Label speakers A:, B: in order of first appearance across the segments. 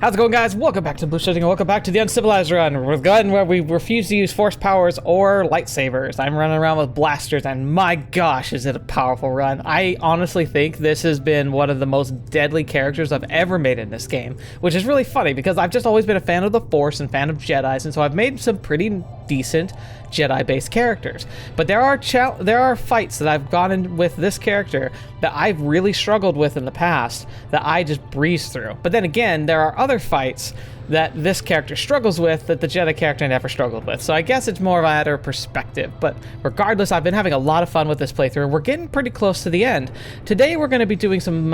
A: How's it going, guys? Welcome back to TheBlueShifting and welcome back to the Uncivilized Run. We're going where we refuse to use force powers or lightsabers. I'm running around with blasters and my gosh, is it a powerful run. I honestly think this has been one of the most deadly characters I've ever made in this game, which is really funny because I've just always been a fan of the Force and fan of Jedis, and so I've made some pretty decent Jedi-based characters. But there are fights that I've gone in with this character that I've really struggled with in the past that I just breeze through. But then again, there are other fights that this character struggles with that the Jedi character never struggled with. So I guess it's more of a matter of perspective. But regardless, I've been having a lot of fun with this playthrough. We're getting pretty close to the end. Today we're going to be doing some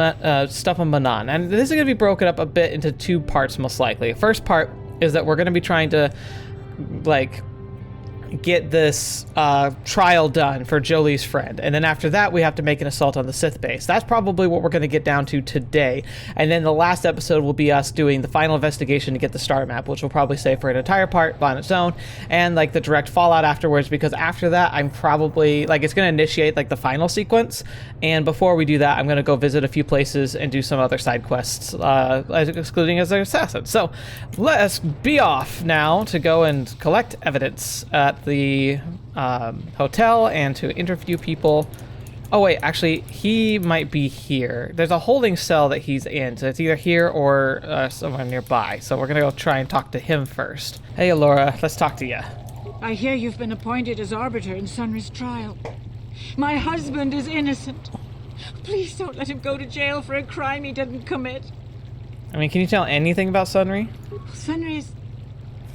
A: stuff on Mannan, and this is going to be broken up a bit into two parts most likely. First part is that we're going to be trying to get this trial done for Jolee's friend, and then after that we have to make an assault on the Sith base. That's probably what we're going to get down to today, and then the last episode will be us doing the final investigation to get the star map, which will probably stay for an entire part on its own, and like the direct fallout afterwards, because after that I'm probably it's going to initiate like the final sequence, and before we do that I'm going to go visit a few places and do some other side quests, excluding as an assassin. So let's be off now to go and collect evidence at the hotel and to interview people. Oh wait, actually he might be here. There's a holding cell that he's in, so it's either here or somewhere nearby. So we're gonna go try and talk to him first. Hey Laura, let's talk to you.
B: I hear you've been appointed as Arbiter in Sunrey's trial. My husband is innocent. Please don't let him go to jail for a crime he didn't commit.
A: I mean, can you tell anything about Sunrey?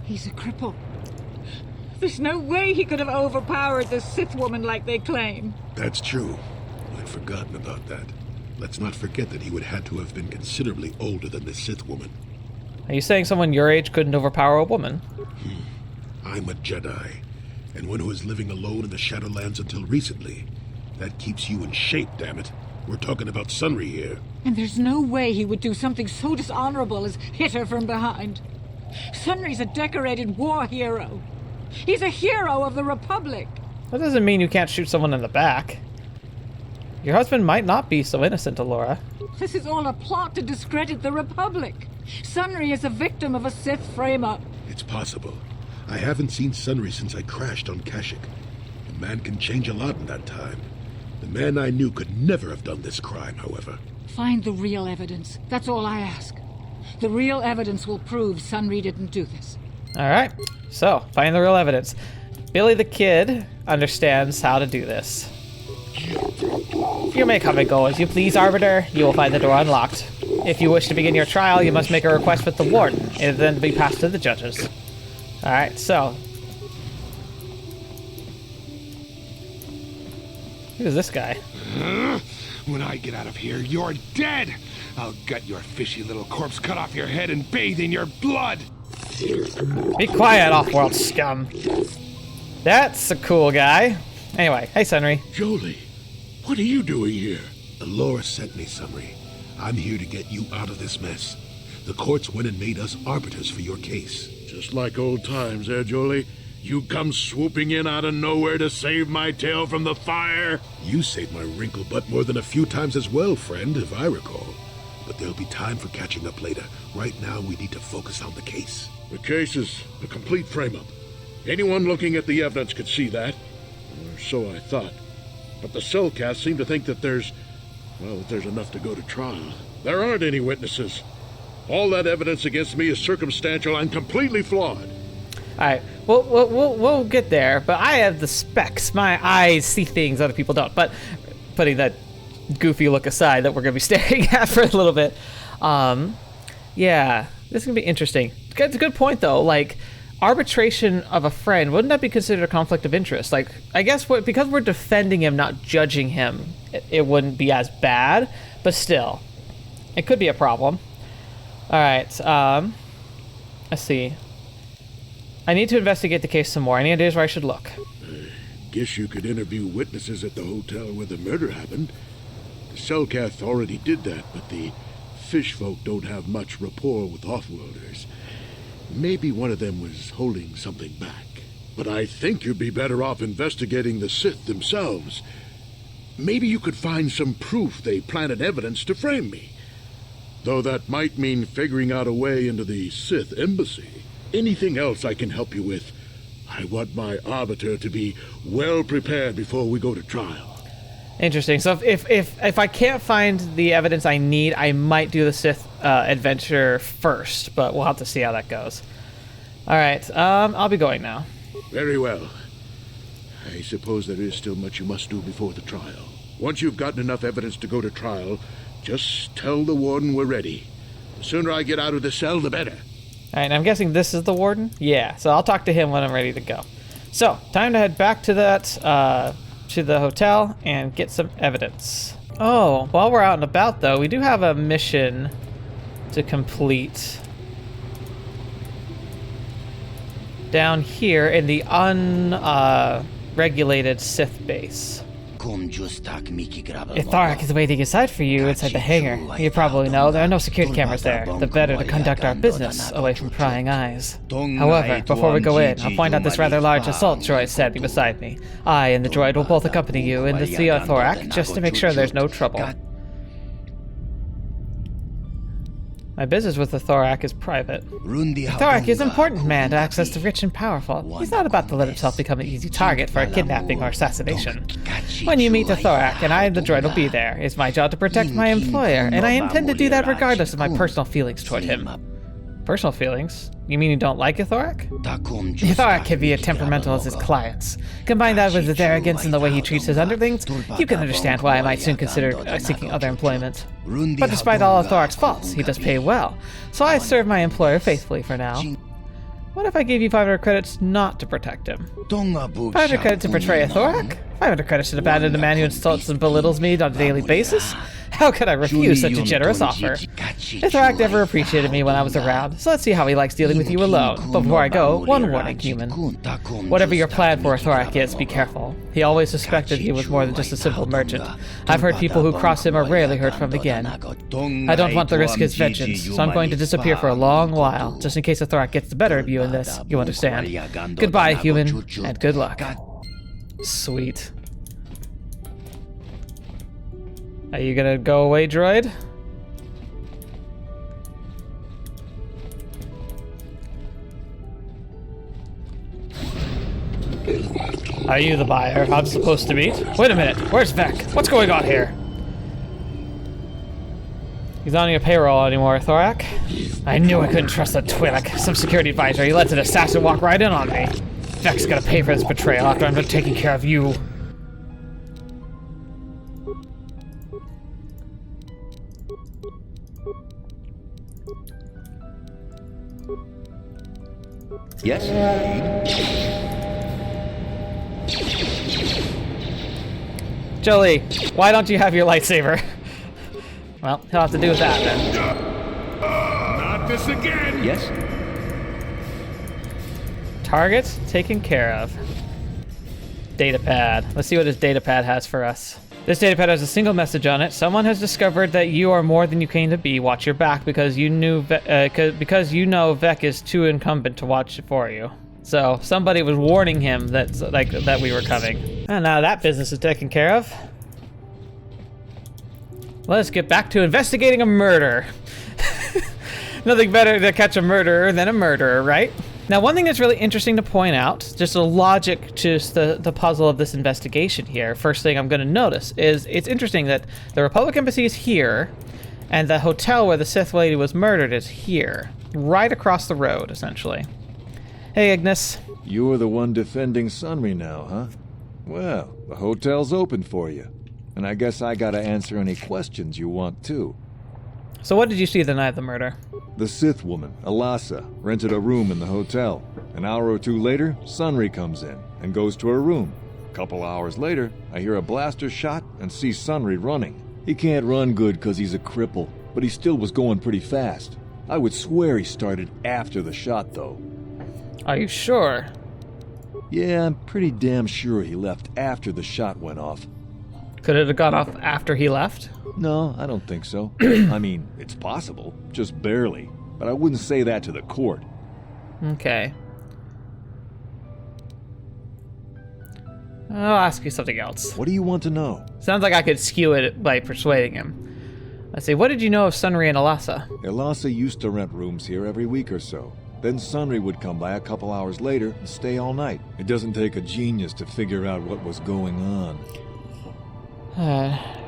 B: He's a cripple. There's no way he could have overpowered the Sith woman like they claim.
C: That's true. I'd forgotten about that. Let's not forget that he would have to have been considerably older than the Sith woman.
A: Are you saying someone your age couldn't overpower a woman?
C: I'm a Jedi, and one who was living alone in the Shadowlands until recently. That keeps you in shape, damn it. We're talking about Sunrey here.
B: And there's no way he would do something so dishonorable as hit her from behind. Sunrey's a decorated war hero. He's a hero of the Republic.
A: That doesn't mean you can't shoot someone in the back. Your husband might not be so innocent, Alora.
B: This is all a plot to discredit the Republic. Sunrey is a victim of a Sith frame-up.
C: It's possible. I haven't seen Sunrey since I crashed on Kashyyyk. A man can change a lot in that time. The man I knew could never have done this crime, however.
B: Find the real evidence. That's all I ask. The real evidence will prove Sunrey didn't do this.
A: Alright, so, find the real evidence. Billy the Kid understands how to do this. You may come and go as you please, Arbiter. You will find the door unlocked. If you wish to begin your trial, you must make a request with the warden, and then be passed to the judges. Alright, so. Who is this guy?
D: When I get out of here, you're dead! I'll gut your fishy little corpse, cut off your head, and bathe in your blood!
A: Be quiet, off-world scum. That's a cool guy. Anyway, hey Sunrey.
C: Jolee, what are you doing here? Alora sent me, Sunrey. I'm here to get you out of this mess. The courts went and made us arbiters for your case.
E: Just like old times, Jolee? You come swooping in out of nowhere to save my tail from the fire?
C: You saved my wrinkle butt more than a few times as well, friend, if I recall. But there'll be time for catching up later. Right now, we need to focus on the case.
E: The case is a complete frame-up. Anyone looking at the evidence could see that. Or so I thought. But the cellcasts seem to think that there's enough to go to trial. There aren't any witnesses. All that evidence against me is circumstantial and completely flawed.
A: Alright, we'll get there, but I have the specs. My eyes see things other people don't. But putting that goofy look aside that we're going to be staring at for a little bit. Yeah, this is going to be interesting. It's a good point, though. Like, arbitration of a friend, wouldn't that be considered a conflict of interest? Like, I guess because we're defending him, not judging him, it wouldn't be as bad, but still, it could be a problem. Alright, let's see. I need to investigate the case some more. Any ideas where I should look?
E: Guess you could interview witnesses at the hotel where the murder happened. The Cellcath already did that, but the fish folk don't have much rapport with off-worlders. Maybe one of them was holding something back. But I think you'd be better off investigating the Sith themselves. Maybe you could find some proof they planted evidence to frame me. Though that might mean figuring out a way into the Sith embassy. Anything else I can help you with? I want my Arbiter to be well prepared before we go to trial.
A: Interesting. So if I can't find the evidence I need, I might do the Sith adventure first, but we'll have to see how that goes. All right, I'll be going now.
E: Very well. I suppose there is still much you must do before the trial. Once you've gotten enough evidence to go to trial, just tell the warden we're ready. The sooner I get out of the cell, the better.
A: All right, I'm guessing this is the warden? Yeah, so I'll talk to him when I'm ready to go. So, time to head back to that, to the hotel and get some evidence. Oh, while we're out and about, though, we do have a mission to complete down here in the unregulated Sith base. If Thorak is waiting aside for you inside the hangar, you probably know there are no security cameras there. The better to conduct our business away from prying eyes. However, before we go in, I'll point out this rather large assault droid standing beside me. I and the droid will both accompany you in the Thorak just to make sure there's no trouble. My business with the Thorak is private. The Thorak is an important man to access the rich and powerful. He's not about to let himself become an easy target for a kidnapping or assassination. When you meet the Thorak, and I and the droid will be there, it's my job to protect my employer, and I intend to do that regardless of my personal feelings toward him. Personal feelings? You mean you don't like a Thorak? The Thorak can be as temperamental as his clients. Combine that with his arrogance and the way he treats his underlings, you can understand why I might soon consider seeking other employment. But despite all of Thorak's faults, he does pay well, so I serve my employer faithfully for now. What if I gave you 500 credits not to protect him? 500 credits to betray a Thorak? 500 credits to abandon a man who insults and belittles me on a daily basis? How could I refuse such a generous offer? The Thorak never appreciated me when I was around, so let's see how he likes dealing with you alone. But before I go, one warning, human. Whatever your plan for a Thorak is, be careful. He always suspected he was more than just a simple merchant. I've heard people who cross him are rarely heard from again. I don't want to risk his vengeance, so I'm going to disappear for a long while, just in case a Thorak gets the better of you in this, you understand. Goodbye, human, and good luck. Sweet. Are you gonna go away, droid? Are you the buyer I'm supposed to meet? Wait a minute, where's Vec? What's going on here? He's not on your payroll anymore, Thorak. I knew I couldn't trust that Twi'lek. Some security advisor, he lets an assassin walk right in on me. Vec's gonna pay for this betrayal after I'm done taking care of you.
F: Yes?
A: Jolee, why don't you have your lightsaber? Well, he'll have to do with that then.
D: Not this again!
F: Yes?
A: Target taken care of. Datapad. Let's see what his datapad has for us. This datapad has a single message on it. Someone has discovered that you are more than you claim to be. Watch your back because you know Vec is too incumbent to watch for you. So somebody was warning him that we were coming. And now that business is taken care of. Let's get back to investigating a murder. Nothing better to catch a murderer than a murderer, right? Now, one thing that's really interesting to point out, just the logic to the puzzle of this investigation here, first thing I'm going to notice is it's interesting that the Republic Embassy is here, and the hotel where the Sith lady was murdered is here, right across the road, essentially. Hey, Ignis.
G: You're the one defending Sunrey now, huh? Well, the hotel's open for you, and I guess I gotta answer any questions you want too.
A: So what did you see the night of the murder?
G: The Sith woman, Alasa, rented a room in the hotel. An hour or two later, Sunrey comes in and goes to her room. A couple hours later, I hear a blaster shot and see Sunrey running. He can't run good because he's a cripple, but he still was going pretty fast. I would swear he started after the shot, though.
A: Are you sure?
G: Yeah, I'm pretty damn sure he left after the shot went off.
A: Could it have gone off after he left?
G: No, I don't think so. I mean, it's possible, just barely. But I wouldn't say that to the court.
A: Okay. I'll ask you something else.
G: What do you want to know?
A: Sounds like I could skew it by persuading him. Let's see, what did you know of Sunrey and Alasa?
G: Alasa used to rent rooms here every week or so. Then Sunrey would come by a couple hours later and stay all night. It doesn't take a genius to figure out what was going on.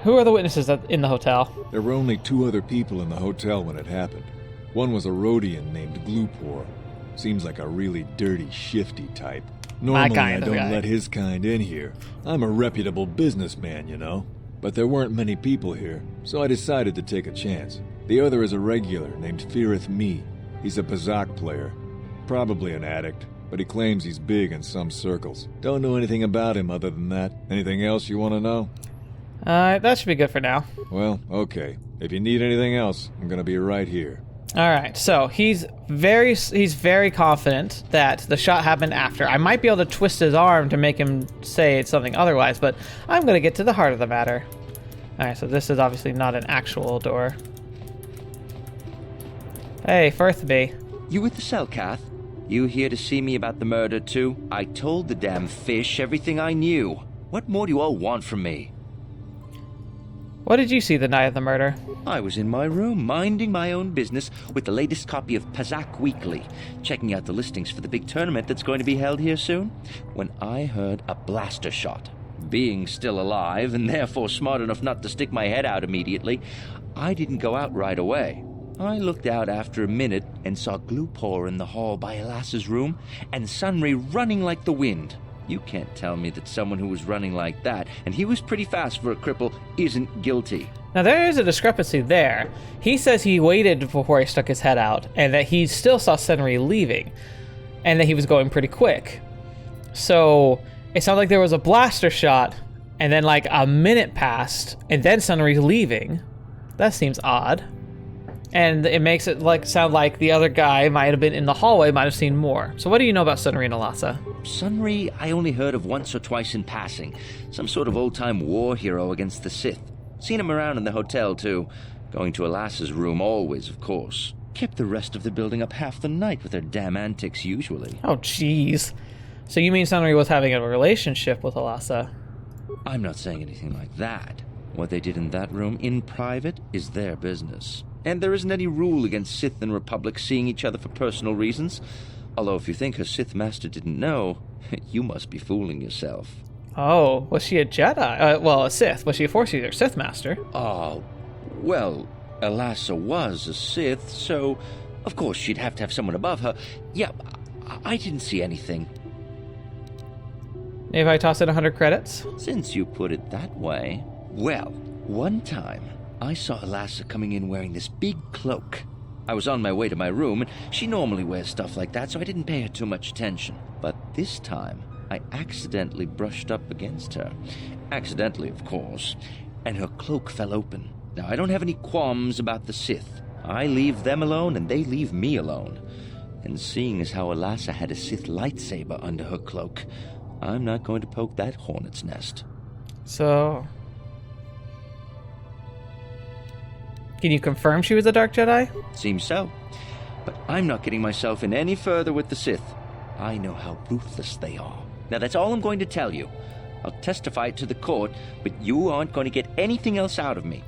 A: Who are the witnesses in the hotel?
G: There were only 2 other people in the hotel when it happened. One was a Rhodian named Glupor. Seems like a really dirty, shifty type. Normally I don't let his kind in here. I'm a reputable businessman, you know. But there weren't many people here, so I decided to take a chance. The other is a regular named Feareth Me. He's a Pazak player. Probably an addict, but he claims he's big in some circles. Don't know anything about him other than that. Anything else you want to know?
A: That should be good for now.
G: Well, okay. If you need anything else, I'm gonna be right here.
A: Alright, so he's very confident that the shot happened after. I might be able to twist his arm to make him say it's something otherwise, but I'm gonna get to the heart of the matter. Alright, so this is obviously not an actual door. Hey, Firthby.
F: You with the cell, Carth? You here to see me about the murder, too? I told the damn fish everything I knew. What more do you all want from me?
A: What did you see the night of the murder?
F: I was in my room, minding my own business with the latest copy of Pazak Weekly, checking out the listings for the big tournament that's going to be held here soon, when I heard a blaster shot. Being still alive, and therefore smart enough not to stick my head out immediately, I didn't go out right away. I looked out after a minute and saw Glupor in the hall by Alasa's room, and Sunrey running like the wind. You can't tell me that someone who was running like that, and he was pretty fast for a cripple, isn't guilty.
A: Now there is a discrepancy there. He says he waited before he stuck his head out, and that he still saw Sunrey leaving, and that he was going pretty quick. So it sounded like there was a blaster shot, and then like a minute passed, and then Sunrey's leaving. That seems odd. And it makes it sound like the other guy might have been in the hallway, might have seen more. So what do you know about Sunrey and Alasa?
F: Sunrey I only heard of once or twice in passing. Some sort of old-time war hero against the Sith. Seen him around in the hotel, too. Going to Alasa's room always, of course. Kept the rest of the building up half the night with their damn antics usually.
A: Oh, jeez. So you mean Sunrey was having a relationship with Alasa?
F: I'm not saying anything like that. What they did in that room in private is their business. And there isn't any rule against Sith and Republic seeing each other for personal reasons. Although if you think her Sith master didn't know, you must be fooling yourself.
A: Oh, was she a Jedi? Well, a Sith. Was she a Force user? Sith master?
F: Oh, well, Alasa was a Sith, so of course she'd have to have someone above her. Yeah, I didn't see anything.
A: If I toss in 100 credits?
F: Since you put it that way. Well, one time I saw Alasa coming in wearing this big cloak. I was on my way to my room, and she normally wears stuff like that, so I didn't pay her too much attention. But this time, I accidentally brushed up against her. Accidentally, of course. And her cloak fell open. Now, I don't have any qualms about the Sith. I leave them alone, and they leave me alone. And seeing as how Alasa had a Sith lightsaber under her cloak, I'm not going to poke that hornet's nest.
A: So... can you confirm she was a Dark Jedi?
F: Seems so. But I'm not getting myself in any further with the Sith. I know how ruthless they are. Now that's all I'm going to tell you. I'll testify it to the court, but you aren't going to get anything else out of me.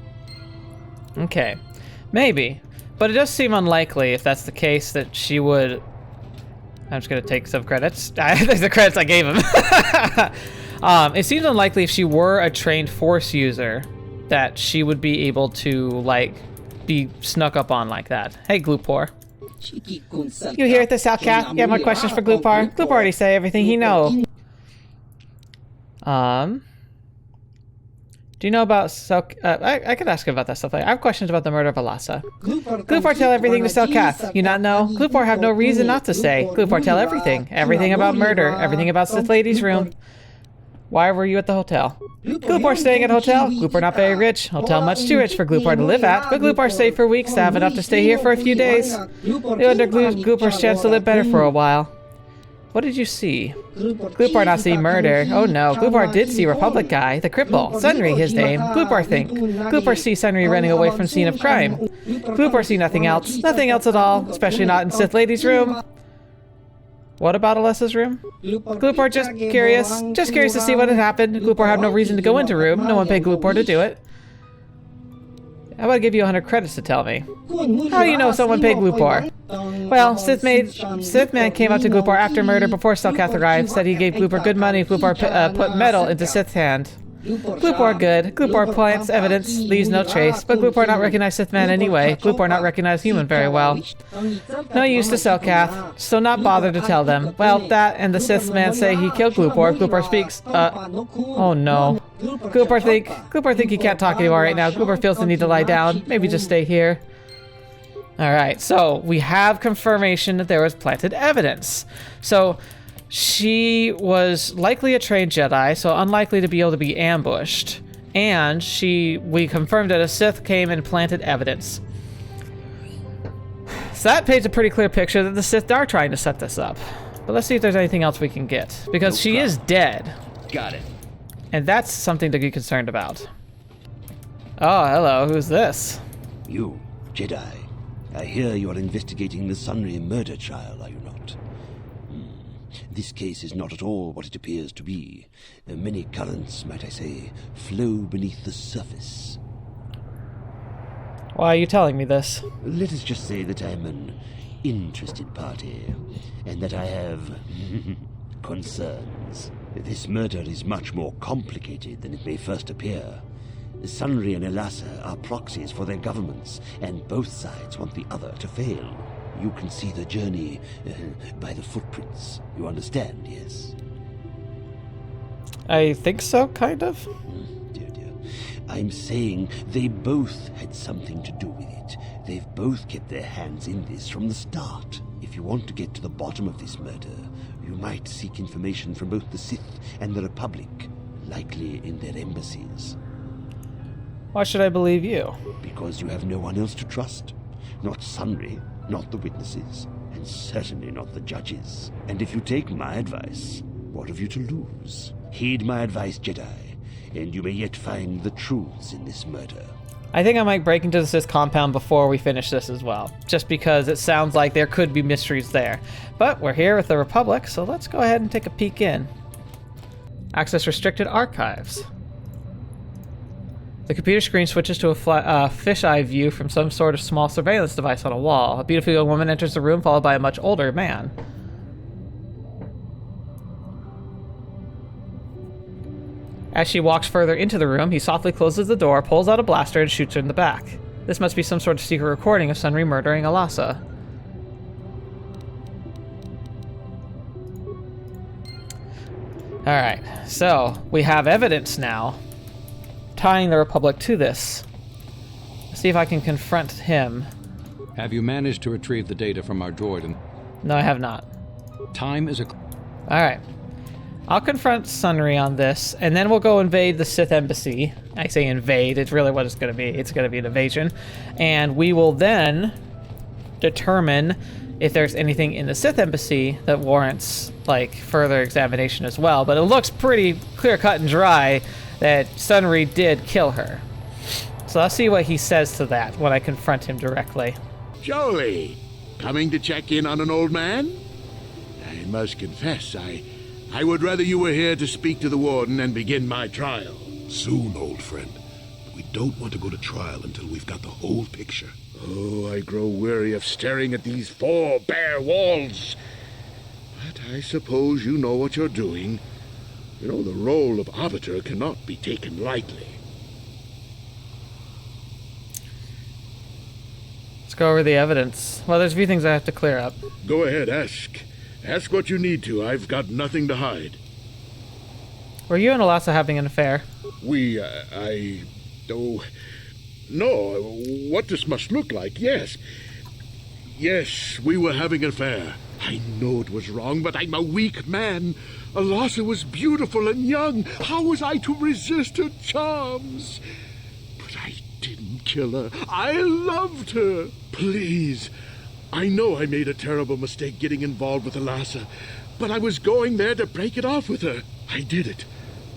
A: Okay. Maybe. But it does seem unlikely, if that's the case, that she would... I'm just going to take some credits. There's the credits I gave him. It seems unlikely if she were a trained Force user that she would be able to, like, be snuck up on like that. Hey, Glupor. You here at the South Cat? You have more questions for Glupor? Glupor already say everything he knows. Do you know about I could ask him about that stuff later. I have questions about the murder of Alasa. Glupor tell everything to Selkath. You not know? Glupor have no reason not to say. Glupor tell everything. Everything about murder. Everything about Sith Lady's room. Why were you at the hotel? Glupor staying at hotel. Glupor not very rich. Hotel much too rich for Glupor to live at, but Glupor stayed for weeks to have enough to stay here for a few days. They under Glupor's chance to live better for a while. What did you see? Glupor not see murder. Oh no, Glupor did see Republic guy, the cripple. Sunrey his name. Glupor think. Glupor see Sunrey running away from scene of crime. Glupor see nothing else. Nothing else at all, especially not in Sith Lady's room. What about Alessa's room? Glupor just curious to see what had happened. Glupor have no reason to go into room. No one paid Glupor to do it. How about I give you 100 credits to tell me? How do you know someone paid Glupor? Well, Sith Man came up to Glupor after murder before Selkath arrived, said he gave Glupor good money if Glupor put metal into Sith's hand. Glupor good. Glupor plants evidence, leaves no trace, but Glupor not recognize Sith Man anyway. Glupor not recognize human very well. No use to Selkath, so not bother to tell them. Well, that and the Sith Man say he killed Glupor. Glupor speaks, oh no. Glupor think he can't talk anymore right now. Glupor feels the need to lie down. Maybe just stay here. Alright, so we have confirmation that there was planted evidence. So she was likely a trained Jedi, so unlikely to be able to be ambushed. And we confirmed that a Sith came and planted evidence. So that paints a pretty clear picture that the Sith are trying to set this up. But let's see if there's anything else we can get. Because she is dead.
F: Got it.
A: And that's something to be concerned about. Oh, hello, who's this?
H: You, Jedi. I hear you are investigating the Sunrey murder trial, are you not? This case is not at all what it appears to be. Many currents, might I say, flow beneath the surface.
A: Why are you telling me this?
H: Let us just say that I'm an interested party, and that I have concerns. This murder is much more complicated than it may first appear. Sunrey and Elassa are proxies for their governments, and both sides want the other to fail. You can see the journey by the footprints. You understand, yes?
A: I think so, kind of.
H: Dear. I'm saying they both had something to do with it. They've both kept their hands in this from the start. If you want to get to the bottom of this murder, you might seek information from both the Sith and the Republic, likely in their embassies.
A: Why should I believe you?
H: Because you have no one else to trust. Not Sunrey, not the witnesses, and certainly not the judges. And if you take my advice, what have you to lose? Heed my advice, Jedi, and you may yet find the truths in this murder.
A: I think I might break into the Sith compound before we finish this as well, just because it sounds like there could be mysteries there. But we're here with the Republic, so let's go ahead and take a peek in. Access restricted archives. The computer screen switches to a fisheye view from some sort of small surveillance device on a wall. A beautiful young woman enters the room, followed by a much older man. As she walks further into the room, he softly closes the door, pulls out a blaster, and shoots her in the back. This must be some sort of secret recording of Sunrey murdering Elassa. Alright, so we have evidence now tying the Republic to this. Let's see if I can confront him.
I: Have you managed to retrieve the data from our droid?
A: No, I have not.
I: Time is a...
A: Alright. I'll confront Sunrey on this, and then we'll go invade the Sith embassy. I say invade, it's really what it's going to be. It's going to be an invasion. And we will then determine if there's anything in the Sith embassy that warrants, like, further examination as well. But it looks pretty clear-cut and dry that Sunrey did kill her. So let's see what he says to that when I confront him directly.
E: Jolee, coming to check in on an old man? I must confess, I would rather you were here to speak to the warden and begin my trial.
C: Soon, old friend. But we don't want to go to trial until we've got the whole picture.
E: Oh, I grow weary of staring at these four bare walls. But I suppose you know what you're doing. You know, the role of Arbiter cannot be taken lightly.
A: Let's go over the evidence. Well, there's a few things I have to clear up.
E: Go ahead, ask. Ask what you need to. I've got nothing to hide.
A: Were you and Elassa having an affair?
E: No, what this must look like, yes. Yes, we were having an affair. I know it was wrong, but I'm a weak man. Elassa was beautiful and young. How was I to resist her charms? But I didn't kill her. I loved her. Please, I know I made a terrible mistake getting involved with Elassa, but I was going there to break it off with her. I did it,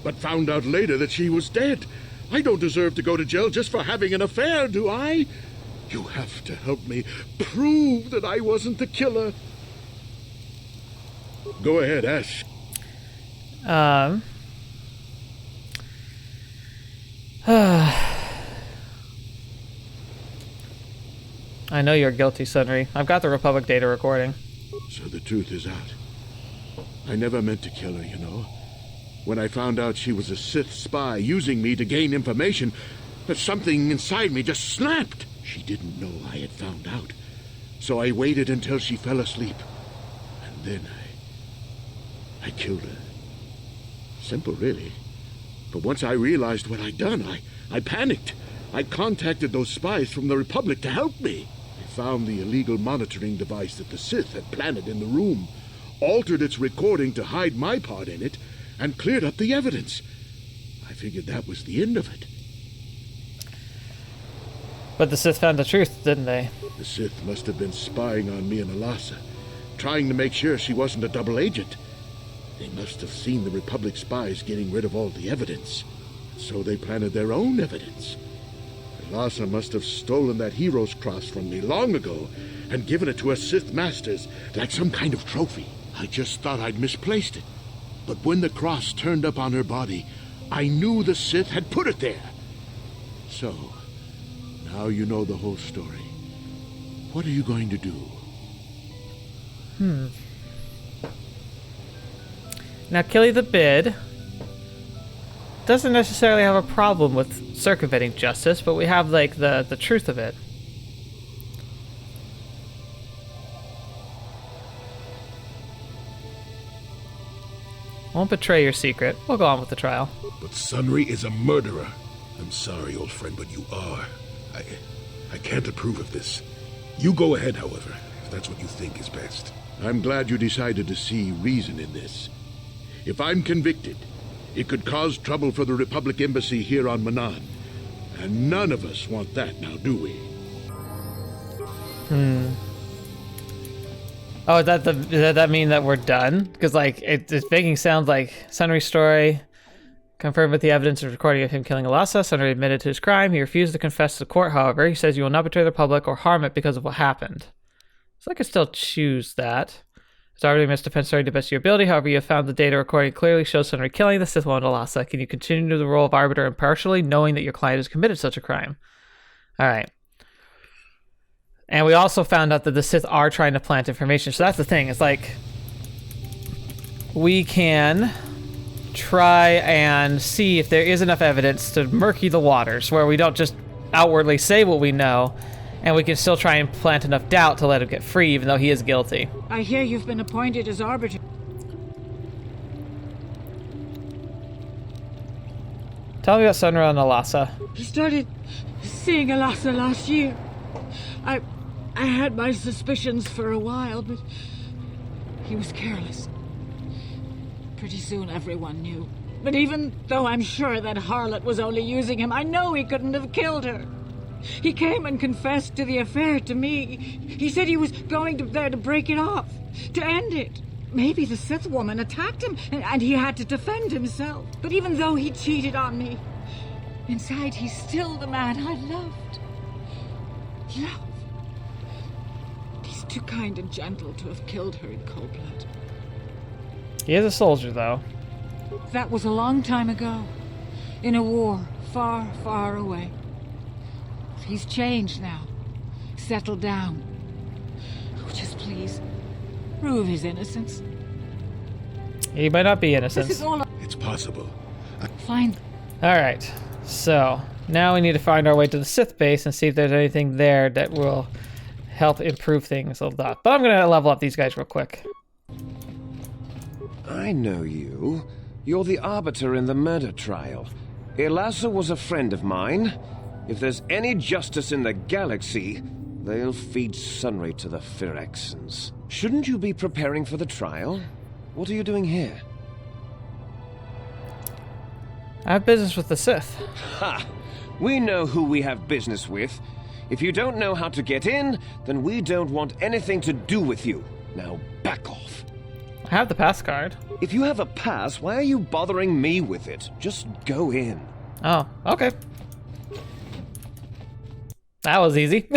E: but found out later that she was dead. I don't deserve to go to jail just for having an affair, do I? You have to help me prove that I wasn't the killer. Go ahead, ask.
A: I know you're guilty, Sunrey. I've got the Republic data recording.
E: So the truth is out. I never meant to kill her, you know. When I found out she was a Sith spy using me to gain information, that something inside me just snapped. She didn't know I had found out. So I waited until she fell asleep. And then I killed her. Simple, really. But once I realized what I'd done, I panicked. I contacted those spies from the Republic to help me. They found the illegal monitoring device that the Sith had planted in the room, altered its recording to hide my part in it, and cleared up the evidence. I figured that was the end of it.
A: But the Sith found the truth, didn't they?
E: The Sith must have been spying on me and Alasa, trying to make sure she wasn't a double agent. They must have seen the Republic spies getting rid of all the evidence, so they planted their own evidence. Alasa must have stolen that hero's cross from me long ago and given it to her Sith masters like some kind of trophy. I just thought I'd misplaced it. But when the cross turned up on her body, I knew the Sith had put it there. So, now you know the whole story. What are you going to do?
A: Now, Killy the Bid doesn't necessarily have a problem with circumventing justice, but we have, like, the truth of it. Won't betray your secret. We'll go on with the trial.
C: But Sunrey is a murderer. I'm sorry, old friend, but you are. I can't approve of this. You go ahead, however, if that's what you think is best.
E: I'm glad you decided to see reason in this. If I'm convicted, it could cause trouble for the Republic Embassy here on Mannan. And none of us want that now, do we?
A: Oh, does that mean that we're done? Because, like, it's making sounds like Sunrey's story confirmed with the evidence of recording of him killing Alasa. Sunrey admitted to his crime. He refused to confess to court, however. He says you will not betray the Republic or harm it because of what happened. So I could still choose that. It's already missed defense story to the best of your ability. However, you have found the data recording clearly shows Sunrey killing the Sith woman Alasa. Can you continue the role of Arbiter impartially, knowing that your client has committed such a crime? All right. And we also found out that the Sith are trying to plant information. So that's the thing. It's like, we can try and see if there is enough evidence to murky the waters, where we don't just outwardly say what we know, and we can still try and plant enough doubt to let him get free, even though he is guilty.
B: I hear you've been appointed as Arbiter.
A: Tell me about Sunrey and Alasa.
B: He started seeing Alasa last year. I had my suspicions for a while, but he was careless. Pretty soon everyone knew. But even though I'm sure that harlot was only using him, I know he couldn't have killed her. He came and confessed to the affair to me. He said he was going there to break it off, to end it. Maybe the Sith woman attacked him, and he had to defend himself. But even though he cheated on me, inside he's still the man I loved. Love. He's too kind and gentle to have killed her in cold blood.
A: He is a soldier, though.
B: That was a long time ago, in a war far, far away. He's changed now, settled down. Oh, just please, prove his innocence.
A: He might not be innocent.
B: This is all.
C: It's possible.
B: Fine.
A: All right, so now we need to find our way to the Sith base and see if there's anything there that will help improve things a lot. But I'm gonna level up these guys real quick.
J: I know you. You're the Arbiter in the murder trial. Alasa was a friend of mine. If there's any justice in the galaxy, they'll feed Sunrey to the Phyrexians. Shouldn't you be preparing for the trial? What are you doing here?
A: I have business with the Sith.
J: Ha! We know who we have business with. If you don't know how to get in, then we don't want anything to do with you. Now back off.
A: I have the pass card.
J: If you have a pass, why are you bothering me with it? Just go in.
A: Oh, okay. That was easy.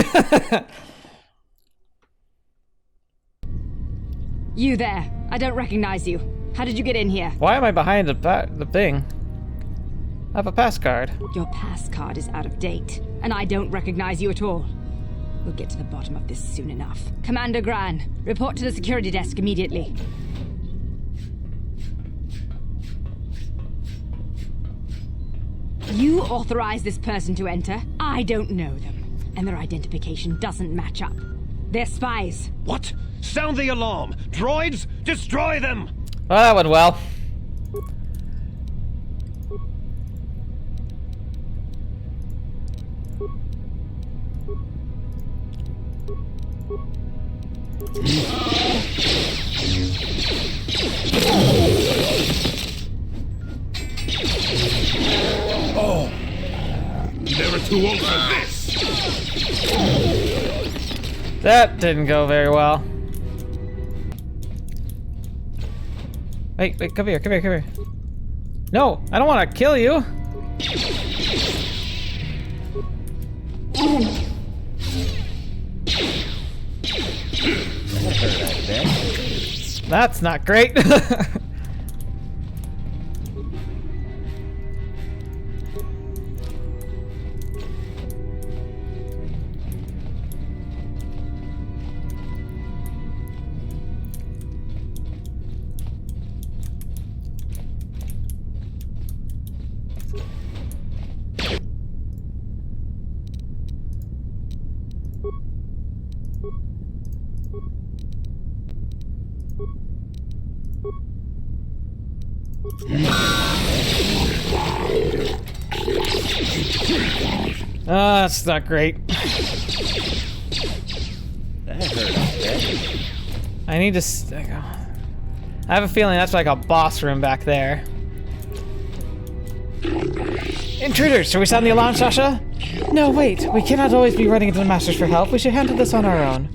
K: You there. I don't recognize you. How did you get in here?
A: Why am I behind the thing? I have a pass card.
K: Your pass card is out of date, and I don't recognize you at all. We'll get to the bottom of this soon enough. Commander Gran, report to the security desk immediately. You authorized this person to enter. I don't know them, and their identification doesn't match up. They're spies.
J: What? Sound the alarm! Droids, destroy them!
A: Well, that went well.
C: Oh, never too old for this.
A: That didn't go very well. Wait, come here. No, I don't want to kill you. That's not great. That's not great.
F: That hurt.
A: I need to. I have a feeling that's like a boss room back there. Intruders! Shall we sound the alarm, Sasha? No, wait. We cannot always be running into the Masters for help. We should handle this on our own.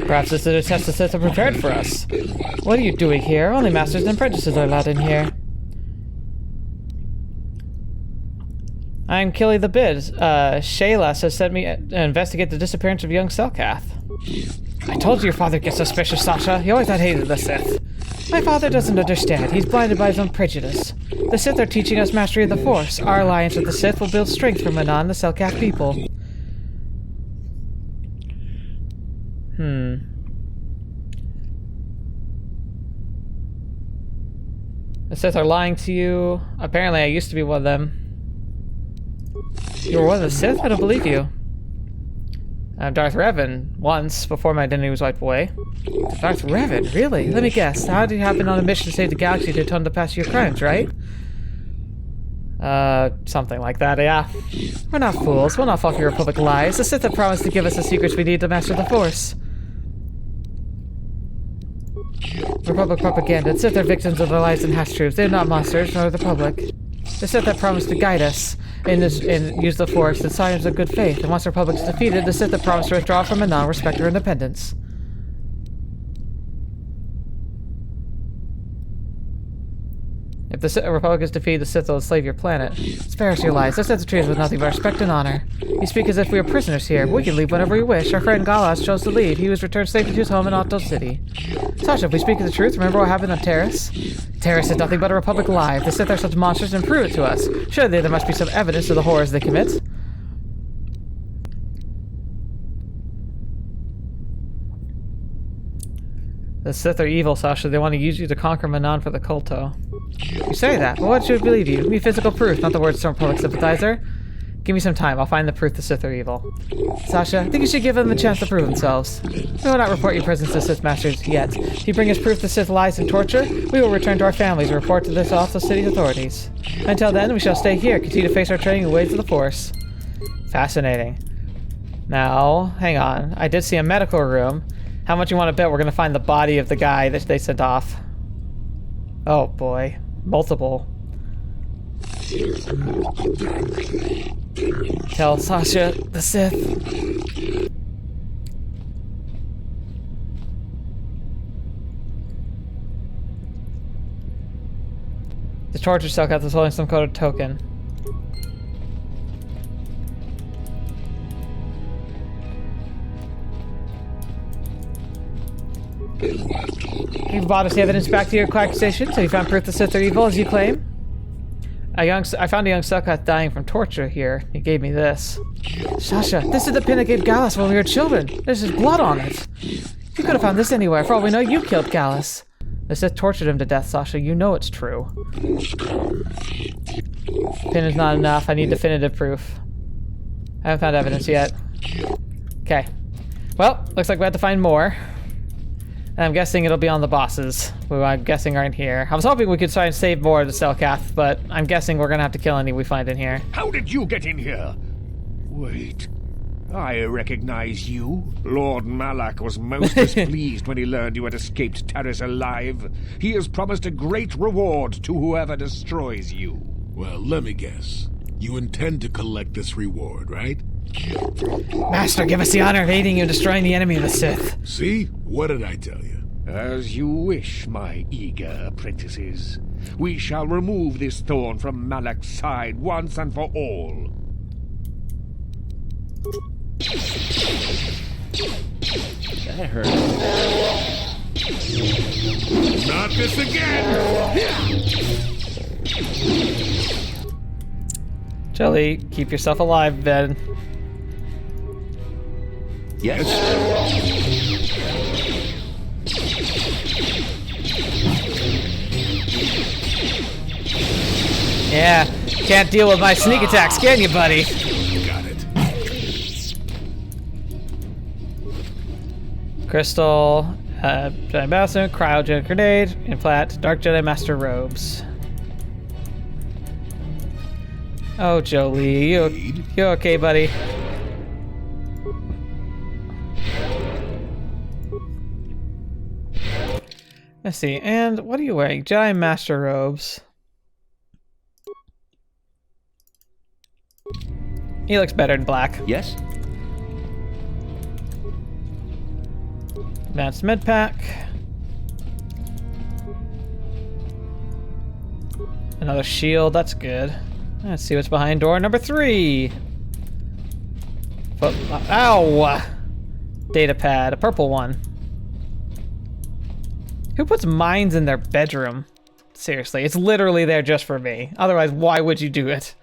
A: Perhaps this is a test the Sith have prepared for us. What are you doing here? Only Masters and apprentices are allowed in here. I'm Killy the Bid. Shayla has sent me to investigate the disappearance of young Selkath. I told you your father gets suspicious, Sasha. He always had hated the Sith. My father doesn't understand. He's blinded by his own prejudice. The Sith are teaching us mastery of the Force. Our alliance with the Sith will build strength for Mannan, the Selkath people. The Sith are lying to you. Apparently I used to be one of them. You were one of the Sith? I don't believe you. I'm Darth Revan, once, before my identity was wiped away. Darth Revan? Really? Let me guess. How did you happen on a mission to save the galaxy to atone the past of your crimes, right? Something like that, yeah. We're not fools. We'll not fall for your Republic lies. The Sith have promised to give us the secrets we need to master the Force. Republic propaganda. The Sith are victims of their lies and half-truths. They're not monsters, nor the Republic. The Sith have promised to guide us and use the Force in signs of good faith. And once the Republic is defeated, the Sith have promised to withdraw from Mannan, respect their independence. If the Republic is defeated, the Sith will enslave your planet. Spare us your lies. The Sith have treated us with nothing but respect and honor. You speak as if we were prisoners here, but we can leave whenever we wish. Our friend Galas chose to leave. He was returned safely to his home in Otto City. Sasha, if we speak the truth, remember what happened on Terrace? Terrace is nothing but a Republic lie. If the Sith are such monsters, then prove it to us. Surely there must be some evidence of the horrors they commit. The Sith are evil, Sasha. They want to use you to conquer Mannan for the Kulto. You say that, but what should we believe you? Give me physical proof, not the words from Republic sympathizer. Give me some time. I'll find the proof the Sith are evil. Sasha, I think you should give them a chance to prove themselves. We will not report your presence to Sith Masters yet. If you bring us proof the Sith lies and torture, we will return to our families and report to this Otto City authorities. Until then, we shall stay here, continue to face our training in ways of the Force. Fascinating. Now, hang on. I did see a medical room. How much you want to bet we're going to find the body of the guy that they sent off? Oh boy. Multiple. Tell Sasha the Sith. The torture Selkath is holding some kind of token. You've brought us the evidence back to your accusation, so you found proof the Sith are evil as you claim? I found a young Selkath dying from torture here. He gave me this. Sasha, this is the pin I gave Gallus when we were children. There's his blood on it. You could have found this anywhere. For all we know, you killed Gallus. The Sith tortured him to death, Sasha. You know it's true. Pin is not enough. I need definitive proof. I haven't found evidence yet. Okay. Well, looks like we have to find more. And I'm guessing it'll be on the bosses, who I'm guessing aren't here. I was hoping we could try and save more of the Selkath, but I'm guessing we're gonna have to kill any we find in here.
L: How did you get in here? Wait. I recognize you. Lord Malak was most displeased when he learned you had escaped Taris alive. He has promised a great reward to whoever destroys you.
C: Well, let me guess. You intend to collect this reward, right?
A: Master, give us the honor of aiding you in destroying the enemy of the Sith.
C: See? What did I tell you?
L: As you wish, my eager apprentices. We shall remove this thorn from Malak's side once and for all.
F: That hurt.
D: Not this again!
A: Jolee, keep yourself alive, Ben.
F: Yes.
A: Yeah, can't deal with my sneak attacks, can you, buddy?
C: Got it.
A: Crystal, Jedi Master, Cryogenic Grenade, Implant, Dark Jedi Master Robes. Oh, Jolee, you okay, buddy? Let's see, and what are you wearing? Jedi Master Robes. He looks better in black.
F: Yes.
A: Advanced med pack. Another shield, that's good. Let's see what's behind door number 3. Ow! Data pad, a purple one. Who puts mines in their bedroom? Seriously, it's literally there just for me. Otherwise, why would you do it?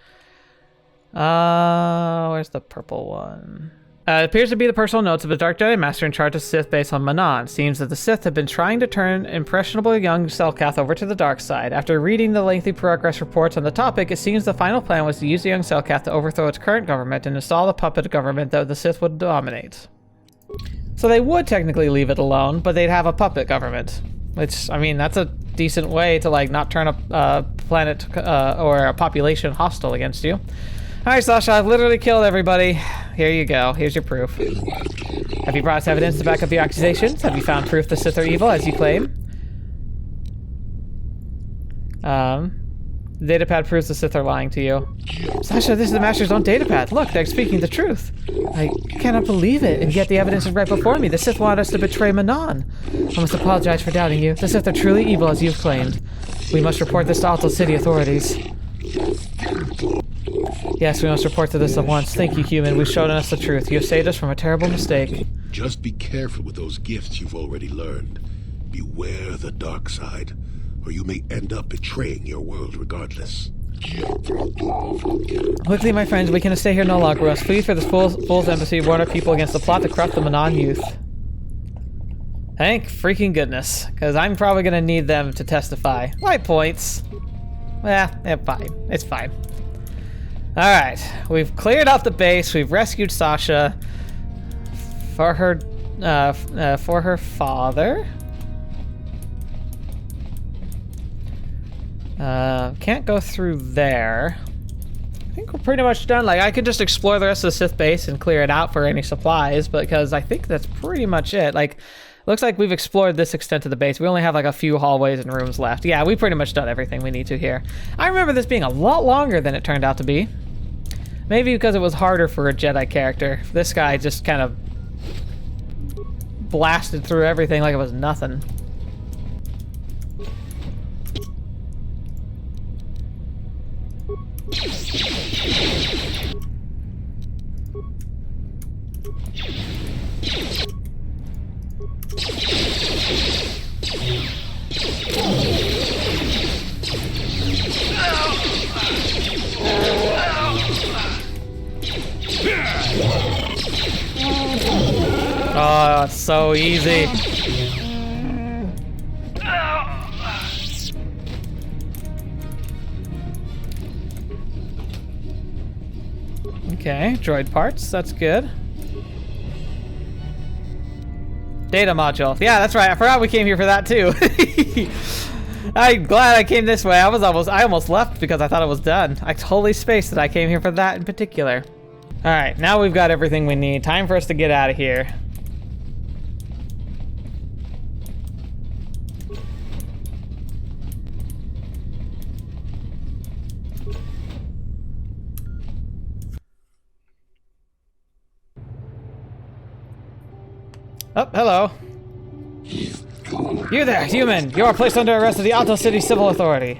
A: Where's the purple one? It appears to be the personal notes of a Dark Jedi Master in charge of Sith base on Mannan. Seems that the Sith have been trying to turn impressionable young Selkath over to the dark side. After reading the lengthy progress reports on the topic, it seems the final plan was to use the young Selkath to overthrow its current government and install the puppet government that the Sith would dominate. So they would technically leave it alone, but they'd have a puppet government. Which, I mean, that's a decent way to, like, not turn a planet or a population hostile against you. Alright, Sasha, I've literally killed everybody. Here you go. Here's your proof. Have you brought us evidence to back up your accusations? Have you found proof the Sith are evil, as you claim? The datapad proves the Sith are lying to you. Sasha, this is the Master's own datapad. Look, they're speaking the truth. I cannot believe it, and yet the evidence is right before me. The Sith wanted us to betray Mannan. I must apologize for doubting you. The Sith are truly evil, as you've claimed. We must report this to Alto City authorities. Yes, we must report to this at once. Thank you, human. We've shown us the truth. You have saved us from a terrible mistake.
C: Just be careful with those gifts you've already learned. Beware the dark side, or you may end up betraying your world regardless.
A: Quickly, my friends, we cannot stay here no longer. We must flee for this fool's embassy, warn our people against the plot to corrupt the Mannan youth. Thank freaking goodness, because I'm probably going to need them to testify. Light points. Yeah, fine. It's fine. Alright, we've cleared out the base, we've rescued Sasha for her father. Can't go through there. I think we're pretty much done. Like, I could just explore the rest of the Sith base and clear it out for any supplies, because I think that's pretty much it. Like, looks like we've explored this extent of the base. We only have like a few hallways and rooms left. Yeah, we've pretty much done everything we need to here. I remember this being a lot longer than it turned out to be. Maybe because it was harder for a Jedi character. This guy just kind of blasted through everything like it was nothing. Oh, it's so easy. Okay, droid parts, that's good. Data module. Yeah, that's right. I forgot we came here for that too. I'm glad I came this way. I almost left because I thought it was done. I totally spaced that I came here for that in particular. All right, now we've got everything we need. Time for us to get out of here. Oh, hello. You there, human! You are placed under arrest of the Alto City Civil Authority.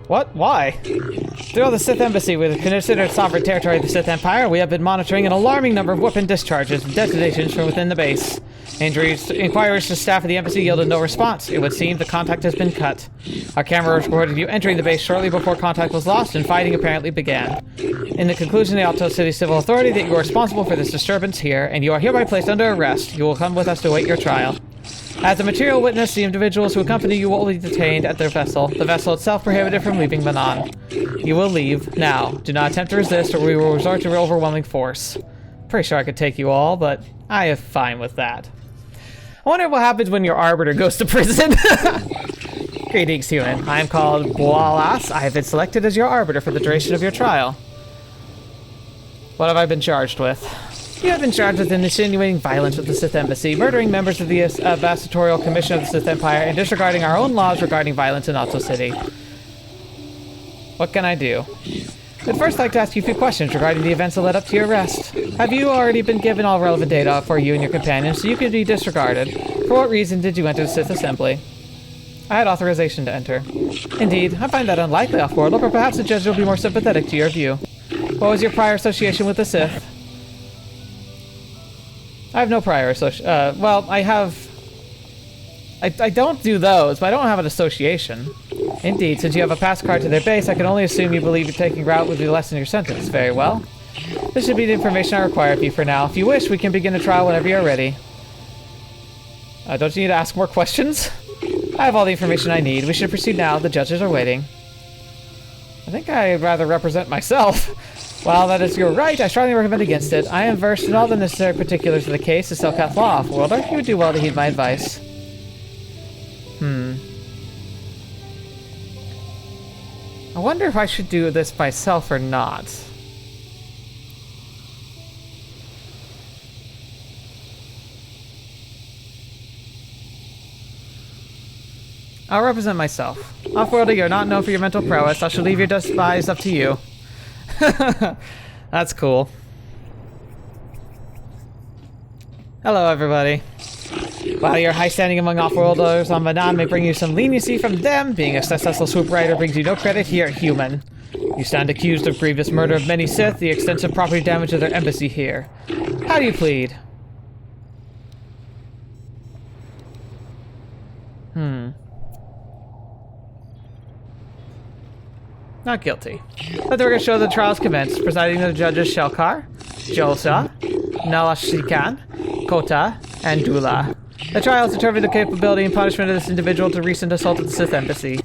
A: What? Why? Through the Sith Embassy, we considered sovereign territory of the Sith Empire, we have been monitoring an alarming number of weapon discharges and detonations from within the base. Inquiries to staff of the embassy yielded no response. It would seem the contact has been cut. Our camera recorded you entering the base shortly before contact was lost and fighting apparently began. In the conclusion, the Alto City Civil Authority that you are responsible for this disturbance here, and you are hereby placed under arrest. You will come with us to await your trial. As a material witness, the individuals who accompany you will be detained at their vessel. The vessel itself prohibited from leaving Mannan. You will leave now. Do not attempt to resist, or we will resort to overwhelming force. Pretty sure I could take you all, but I am fine with that. I wonder what happens when your Arbiter goes to prison. Greetings, human. I am called Boalas. I have been selected as your Arbiter for the duration of your trial. What have I been charged with? You have been charged with insinuating violence with the Sith Embassy, murdering members of the Ambassadorial Commission of the Sith Empire, and disregarding our own laws regarding violence in Alto City. What can I do? I'd first like to ask you a few questions regarding the events that led up to your arrest. Have you already been given all relevant data for you and your companions so you could be disregarded? For what reason did you enter the Sith Assembly? I had authorization to enter. Indeed, I find that unlikely, off-world, or perhaps the judge will be more sympathetic to your view. What was your prior association with the Sith? I have no prior association. Well, I have... I don't do those, but I don't have an association. Indeed, since you have a pass card to their base, I can only assume you believe you're taking route would lessen your sentence. Very well. This should be the information I require of you for now. If you wish, we can begin the trial whenever you're ready. Don't you need to ask more questions? I have all the information I need. We should proceed now. The judges are waiting. I think I'd rather represent myself. While that is your right, I strongly recommend against it. I am versed in all the necessary particulars of the case, the Selkath law, off-worlder. You would do well to heed my advice. I wonder if I should do this myself or not. I'll represent myself. Off-worlder, you're not known for your mental prowess. I shall leave your disguise up to you. That's cool. Hello, everybody. While your high standing among off-worlders on Mannan may bring you some leniency from them, being a successful swoop rider brings you no credit here, human. You stand accused of grievous murder of many Sith, the extensive property damage of their embassy here. How do you plead? Not guilty. Let the record show the trials commenced. Presiding the judges Shelkar, Jolsa, Nalashikan, Kota, and Dula. The trials determine the capability and punishment of this individual to recent assault at the Sith Embassy.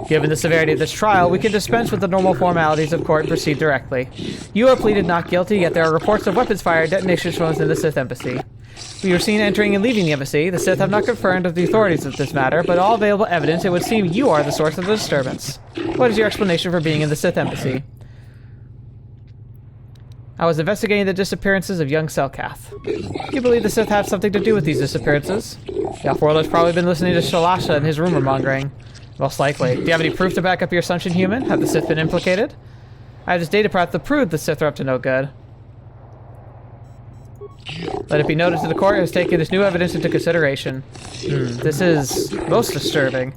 A: Given the severity of this trial, we can dispense with the normal formalities of court and proceed directly. You are pleaded not guilty, yet there are reports of weapons fired, detonations from within the Sith Embassy. We were seen entering and leaving the embassy. The Sith have not confirmed with the authorities of this matter, but all available evidence, it would seem you are the source of the disturbance. What is your explanation for being in the Sith Embassy? I was investigating the disappearances of young Selkath. You believe the Sith have something to do with these disappearances? The Off-World has probably been listening to Shalasha and his rumor mongering. Most likely. Do you have any proof to back up your assumption, human? Have the Sith been implicated? I have this data path to prove the Sith are up to no good. Let it be noted that the court has taken this new evidence into consideration. This is most disturbing.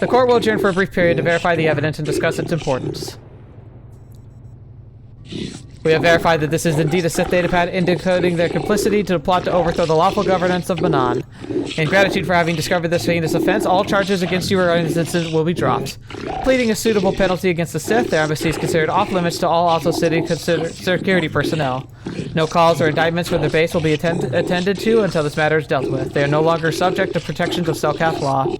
A: The court will adjourn for a brief period to verify the evidence and discuss its importance. We have verified that this is indeed a Sith datapad indicating their complicity to the plot to overthrow the lawful governance of Mannan. In gratitude for having discovered this heinous offense, all charges against you or in this incident will be dropped. Pleading a suitable penalty against the Sith, their embassy is considered off-limits to all Alto City security personnel. No calls or indictments for the base will be attended to until this matter is dealt with. They are no longer subject to protections of Selkath law.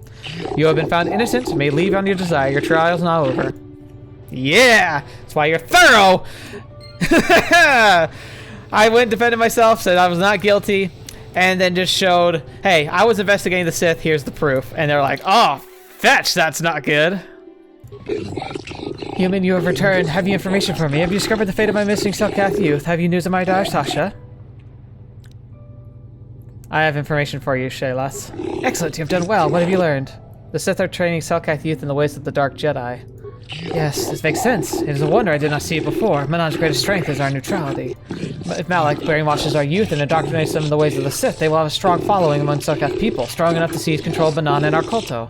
A: You have been found innocent, may leave on your desire. Your trial is now over. Yeah! That's why you're thorough! I went and defended myself, said I was not guilty, and then just showed, hey, I was investigating the Sith, here's the proof. And they're like, oh, fetch, that's not good. Human, you have returned. Have you information for me? Have you discovered the fate of my missing Selkath youth? Have you news of my daughter, Sasha? I have information for you, Shaylas. Excellent, you have done well. What have you learned? The Sith are training Selkath youth in the ways of the Dark Jedi. Yes, this makes sense. It is a wonder I did not see it before. Manan's greatest strength is our neutrality. But if Malak brainwashes our youth and indoctrinates them in the ways of the Sith, they will have a strong following among Selkath people, strong enough to seize control of Mannan and our Koto.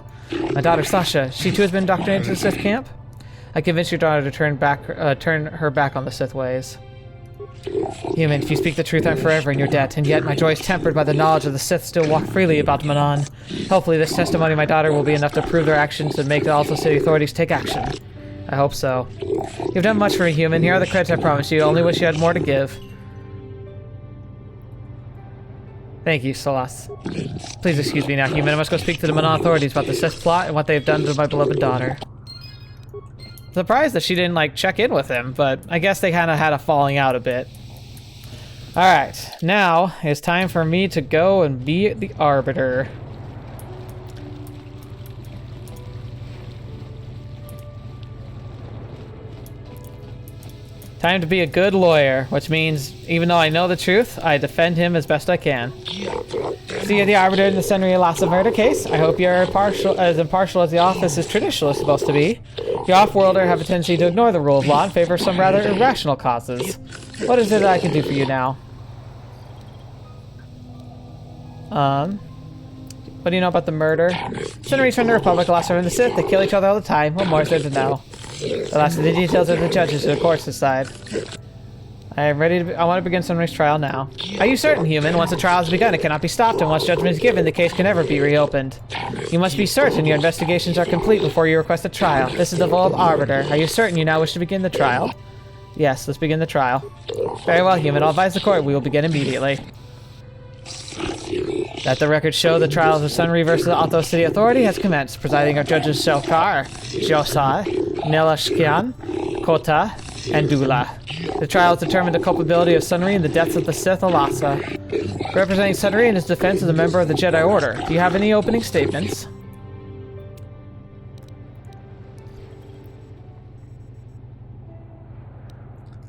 A: My daughter Sasha, she too has been indoctrinated to the Sith camp? I convinced your daughter to turn her back on the Sith ways. Human, if you speak the truth, I'm forever in your debt, and yet my joy is tempered by the knowledge that the Sith still walk freely about Mannan. Hopefully this testimony of my daughter will be enough to prove their actions and make the Alto City authorities take action. I hope so. You've done much for me, human. Here are the credits I promised you. Only wish you had more to give. Thank you, Salas. Please excuse me now, human. I must go speak to the Mannan authorities about the Sith plot and what they've done to my beloved daughter. Surprised that she didn't, like, check in with him, but I guess they kind of had a falling out a bit. Alright, now it's time for me to go and be the Arbiter. Time to be a good lawyer, which means, even though I know the truth, I defend him as best I can. So you're the Arbiter in the Sunrey Lhasa murder case. I hope you're as impartial as the office is traditionally supposed to be. You off-worlder have a tendency to ignore the rule of law in favor of some rather irrational causes. What is it that I can do for you now? What do you know about the murder? Sunrey's from the Republic, Lightsabers and the Sith. They kill each other all the time. What more is there to know? The last of the details are the judges to the courts decide. I am ready to. I want to begin Sunrey's trial now. Are you certain, human? Once the trial has begun, it cannot be stopped, and once judgment is given, the case can never be reopened. You must be certain your investigations are complete before you request a trial. This is the Vault Arbiter. Are you certain you now wish to begin the trial? Yes, let's begin the trial. Very well, human. I'll advise the court. We will begin immediately. Let the record show the trials of Sunrey versus the Alto City Authority has commenced. Presiding are judges Shelkar, Josai, Nelashkian, Kota, and Dula. The trial has determined the culpability of Sunrey and the deaths of the Sith Alasa. Representing Sunrey in his defense is a member of the Jedi Order. Do you have any opening statements?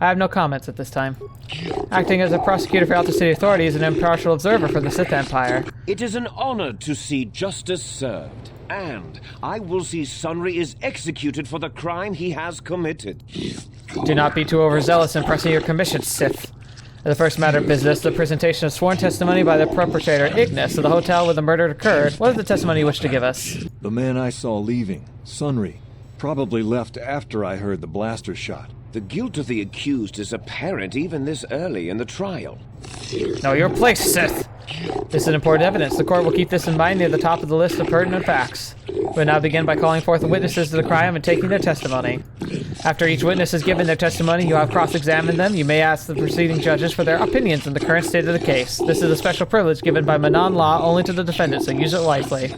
A: I have no comments at this time. Acting as a prosecutor for Alto City Authority is an impartial observer for the Sith Empire.
J: It is an honor to see justice served, and I will see Sunrey is executed for the crime he has committed.
A: Do not be too overzealous in pressing your commission, Sith. The first matter of business, the presentation of sworn testimony by the perpetrator, Ignis, of the hotel where the murder occurred. What is the testimony you wish to give us?
G: The man I saw leaving, Sunrey, probably left after I heard the blaster shot.
J: The guilt of the accused is apparent even this early in the trial.
A: Know your place, Sith! This is important evidence. The court will keep this in mind near the top of the list of pertinent facts. We'll now begin by calling forth the witnesses to the crime and taking their testimony. After each witness has given their testimony, you have cross-examined them. You may ask the preceding judges for their opinions on the current state of the case. This is a special privilege given by Mannan law only to the defendant, so use it wisely.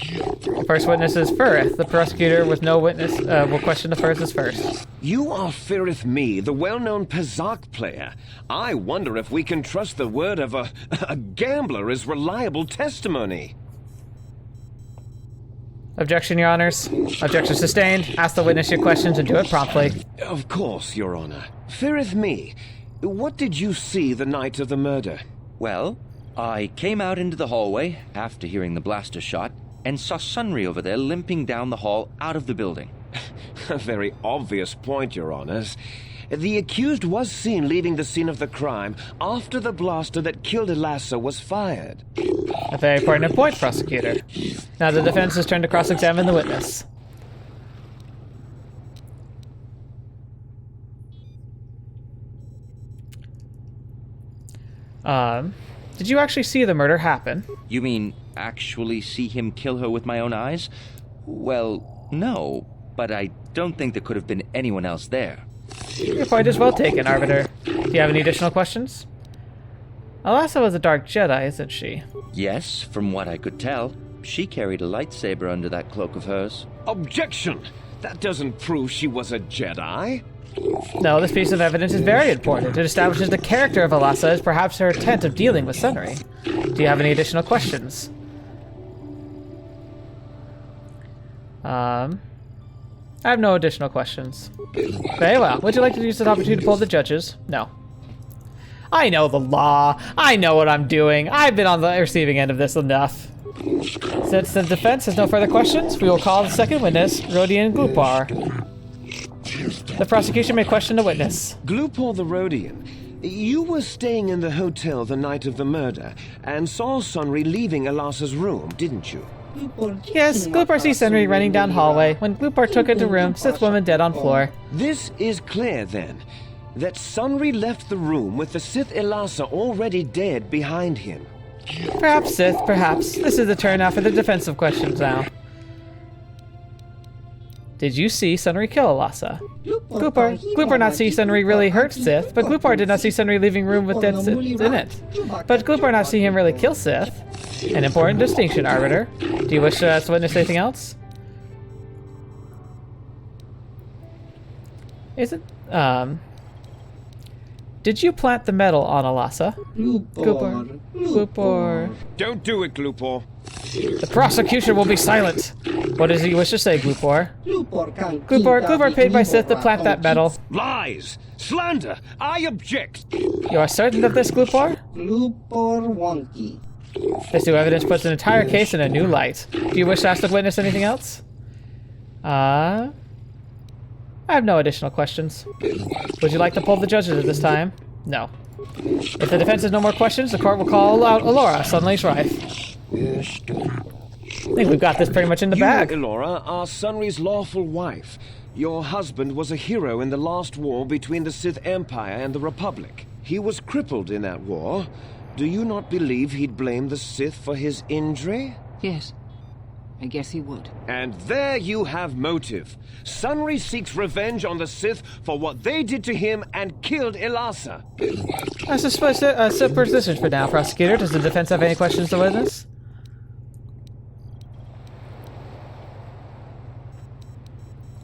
A: The first witness is Firith. The prosecutor with no witness will question the Firith first.
J: You are Firith Me, the well-known Pazak player. I wonder if we can trust the word of a gambler as reliable testimony.
A: Objection, Your Honors. Objection sustained. Ask the witness your questions and do it promptly.
J: Of course, Your Honor. Firith Me, what did you see the night of the murder?
F: Well, I came out into the hallway after hearing the blaster shot and saw Sunrey over there limping down the hall out of the building.
J: A very obvious point, Your Honors. The accused was seen leaving the scene of the crime after the blaster that killed Elassa was fired.
A: A very pertinent point, prosecutor. Now the defense has turned to cross-examine the witness. Did you actually see the murder happen?
F: You mean actually see him kill her with my own eyes? Well, no, but I don't think there could have been anyone else there.
A: Your point is well taken, Arbiter. Do you have any additional questions? Alassa was a dark Jedi, isn't she?
F: Yes, from what I could tell. She carried a lightsaber under that cloak of hers.
J: Objection! That doesn't prove she was a Jedi.
A: No, this piece of evidence is very important. It establishes the character of Alassa as perhaps her intent of dealing with Sunrey. Do you have any additional questions? I have no additional questions. Very well. Would you like to use this opportunity to poll the judges? No. I know the law. I know what I'm doing. I've been on the receiving end of this enough. Since the defense has no further questions, we will call the second witness, Rodian Glupar. The prosecution may question the witness.
J: Glupar the Rodian, you were staying in the hotel the night of the murder and saw Sunrey leaving Alassa's room, didn't you?
A: Yes, Glupar sees Sunrey running down hallway. When Glupar took her to room, Sith woman dead on floor.
J: This is clear, then, that Sunrey left the room with the Sith Alassa already dead behind him.
A: Perhaps, Sith, perhaps. This is the turn now for the defensive questions now. Did you see Sunrey kill Alassa? Glupar not see Sunrey really hurt Sith, but Glupar did not see Sunrey leaving room with dead Sith in it. But Glupar not see him really kill Sith. An important distinction, Arbiter. Do you wish to witness anything else? Did you plant the medal on Alassa? Glupar.
J: Don't do it, Glupar.
A: The prosecution will be silent. What does he wish to say, Glupar? Glupar paid by Sith to plant that medal.
J: Lies! Slander! I object!
A: You are certain of this, Glupar? This new evidence puts an entire case in a new light. Do you wish to ask the witness anything else? I have no additional questions. Would you like to poll the judges at this time? No. If the defense has no more questions, the court will call out Elora, Sunley's wife. I think we've got this pretty much in the bag.
J: You, Elora, are Sunrey's lawful wife. Your husband was a hero in the last war between the Sith Empire and the Republic. He was crippled in that war. Do you not believe he'd blame the Sith for his injury?
B: Yes. I guess he would.
J: And there you have motive. Sunrey seeks revenge on the Sith for what they did to him and killed Alassa.
A: I suppose supposition for now, prosecutor. Does the defense have any questions to witness?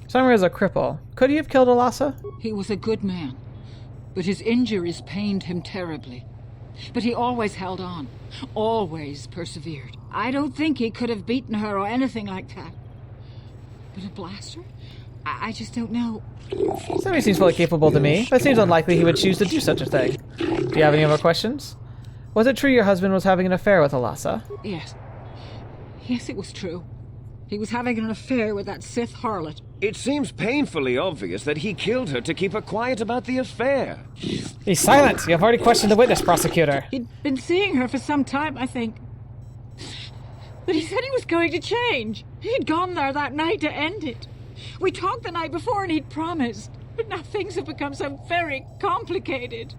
A: Sunrey is a cripple. Could he have killed Alassa?
B: He was a good man, but his injuries pained him terribly. But he always held on, always persevered. I don't think he could have beaten her or anything like that. But a blaster? I just don't know.
A: Sunrey seems fully capable to me, but it seems unlikely he would choose to do such a thing. Do you have any more questions? Was it true your husband was having an affair with Alassa?
B: Yes. Yes, it was true. He was having an affair with that Sith harlot.
J: It seems painfully obvious that he killed her to keep her quiet about the affair.
A: Be silent! You have already questioned the witness, prosecutor.
B: He'd been seeing her for some time, I think. But he said he was going to change. He'd gone there that night to end it. We talked the night before and he'd promised. But now things have become so very complicated.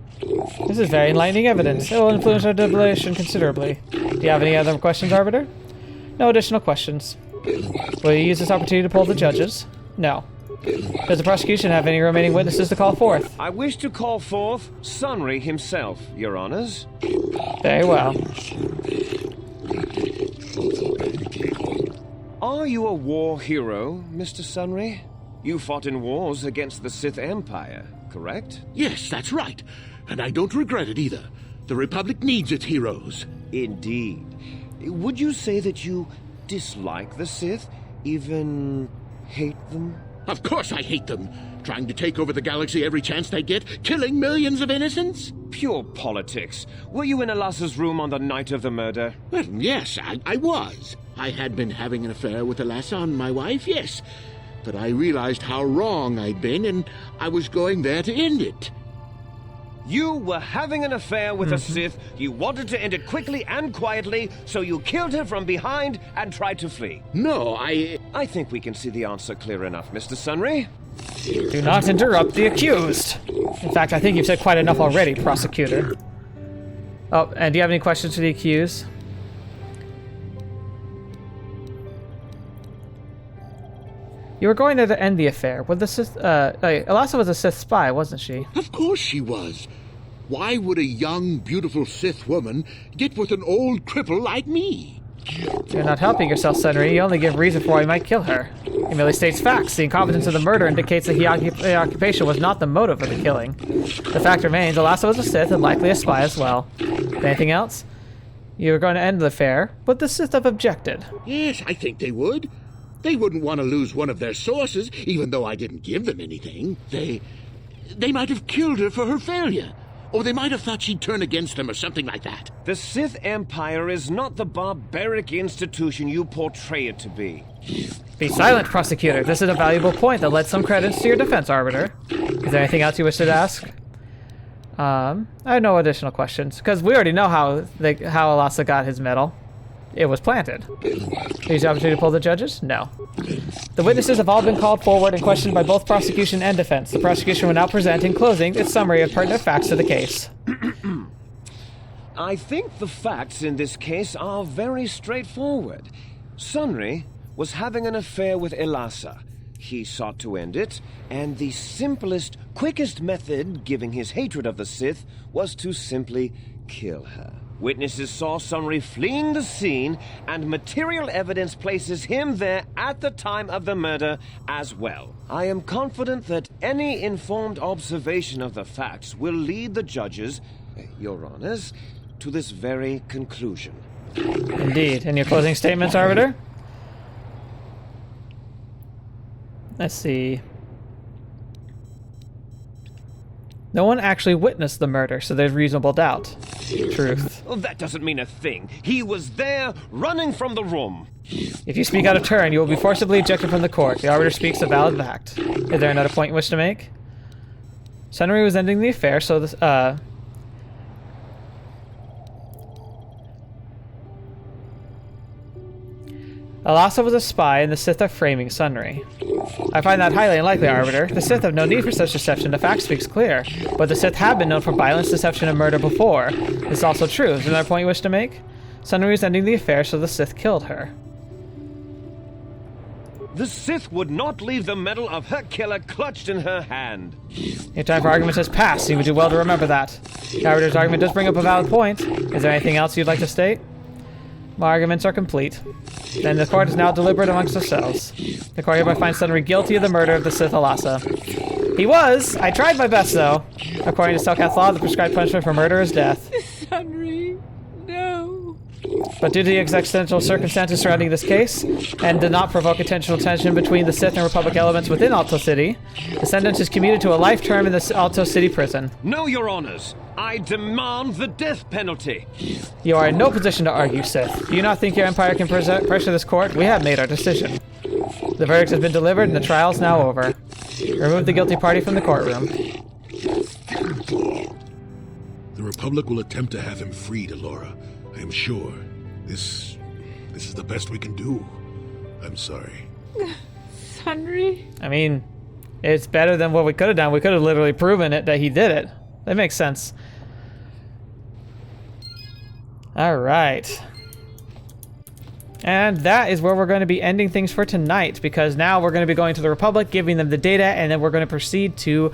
A: This is very enlightening evidence. It will influence our deliberation considerably. Do you have any other questions, Arbiter? No additional questions. Will you use this opportunity to poll the judges? No. Does the prosecution have any remaining witnesses to call forth?
J: I wish to call forth Sunrey himself, Your Honors.
A: Very well.
J: Are you a war hero, Mr. Sunrey? You fought in wars against the Sith Empire, correct?
E: Yes, that's right. And I don't regret it either. The Republic needs its heroes.
J: Indeed. Would you say that you dislike the Sith? Even hate them?
E: Of course I hate them. Trying to take over the galaxy every chance they get, killing millions of innocents?
J: Pure politics. Were you in Alassa's room on the night of the murder?
E: Well, yes, I was. I had been having an affair with Alassa and my wife, yes. But I realized how wrong I'd been, and I was going there to end it.
J: You were having an affair with a Sith. You wanted to end it quickly and quietly, so you killed her from behind and tried to flee.
E: No,
J: I think we can see the answer clear enough, Mr. Sunrey.
A: Do not interrupt the accused. In fact, I think you've said quite enough already, prosecutor. Oh, and do you have any questions for the accused? You were going there to end the affair. With the Sith, Elassa was a Sith spy, wasn't she?
E: Of course she was. Why would a young, beautiful Sith woman get with an old cripple like me?
A: You're not helping yourself, Sunrey. You only give reason for why you might kill her. He merely states facts. The incompetence of the murder indicates that the occupation was not the motive of the killing. The fact remains, Elassa was a Sith and likely a spy as well. Anything else? You were going to end the affair, but the Sith have objected.
E: Yes, I think they would. They wouldn't want to lose one of their sources, even though I didn't give them anything. They might have killed her for her failure. Or they might have thought she'd turn against them or something like that.
J: The Sith Empire is not the barbaric institution you portray it to be.
A: Be silent, prosecutor. This is a valuable point that led some credence to your defense, Arbiter. Is there anything else you wish to ask? I have no additional questions, because we already know how Elassa got his medal. It was planted. Use the opportunity to pull the judges? No. The witnesses have all been called forward and questioned by both prosecution and defense. The prosecution will now present, in closing, its summary of pertinent facts to the case.
J: I think the facts in this case are very straightforward. Sunrey was having an affair with Elassa. He sought to end it, and the simplest, quickest method, given his hatred of the Sith, was to simply kill her. Witnesses saw Sunrey fleeing the scene, and material evidence places him there at the time of the murder as well. I am confident that any informed observation of the facts will lead the judges, your honors, to this very conclusion.
A: Indeed. And your closing statements, Arbiter? Let's see. No one actually witnessed the murder, so there's reasonable doubt. Truth.
J: Well, that doesn't mean a thing. He was there, running from the room.
A: If you speak out of turn, you will be forcibly ejected from the court. The Arbiter speaks a valid fact. Is there another point you wish to make? Sunrey was ending the affair, so this, Elassa was a spy, and the Sith are framing Sunrey. I find that highly unlikely, Arbiter. The Sith have no need for such deception. The fact speaks clear. But the Sith have been known for violence, deception, and murder before. This is also true. Is there another point you wish to make? Sunrey was ending the affair, so the Sith killed her.
J: The Sith would not leave the medal of her killer clutched in her hand.
A: Your time for arguments has passed, so you would do well to remember that. The Arbiter's argument does bring up a valid point. Is there anything else you'd like to state? My arguments are complete. And the court is now deliberate amongst ourselves. The court hereby finds Sunrey guilty of the murder of the Sith Elassa. He was! I tried my best, though. According to Selkath law, the prescribed punishment for murder is death.
B: Sunrey, no.
A: But due to the existential circumstances surrounding this case, and to not provoke intentional tension between the Sith and Republic elements within Alto City, the sentence is commuted to a life term in the Alto City prison.
J: No, your honors. I demand the death penalty.
A: You are in no position to argue, Sith. Do you not think your empire can pressure this court? We have made our decision. The verdict has been delivered and the trial is now over. Remove the guilty party from the courtroom.
C: The Republic will attempt to have him freed, Alora. I am sure. This is the best we can do. I'm sorry.
B: Sunrey?
A: I mean, it's better than what we could have done. We could have literally proven it that he did it. That makes sense. All right. And that is where we're going to be ending things for tonight, because now we're going to be going to the Republic, giving them the data, and then we're going to proceed to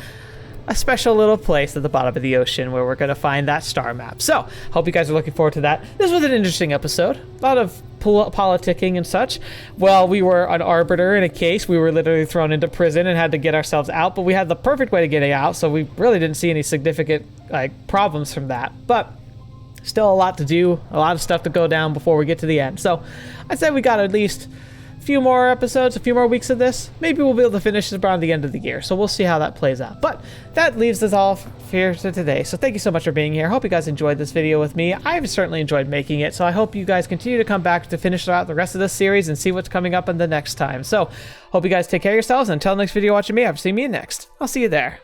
A: a special little place at the bottom of the ocean where we're going to find that star map. So, hope you guys are looking forward to that. This was an interesting episode. A lot of politicking and such. Well, we were an arbiter in a case. We were literally thrown into prison and had to get ourselves out, but we had the perfect way to get out, so we really didn't see any significant problems from that. But still a lot to do, a lot of stuff to go down before we get to the end. So I'd say we got at least a few more episodes, a few more weeks of this. Maybe we'll be able to finish this around the end of the year, so we'll see how that plays out. But that leaves us all here to today. So thank you so much for being here. Hope you guys enjoyed this video with me. I've certainly enjoyed making it, so I hope you guys continue to come back to finish out the rest of this series and see what's coming up in the next time. So hope you guys take care of yourselves, and until the next video watching me, I've seen me next. I'll see you there.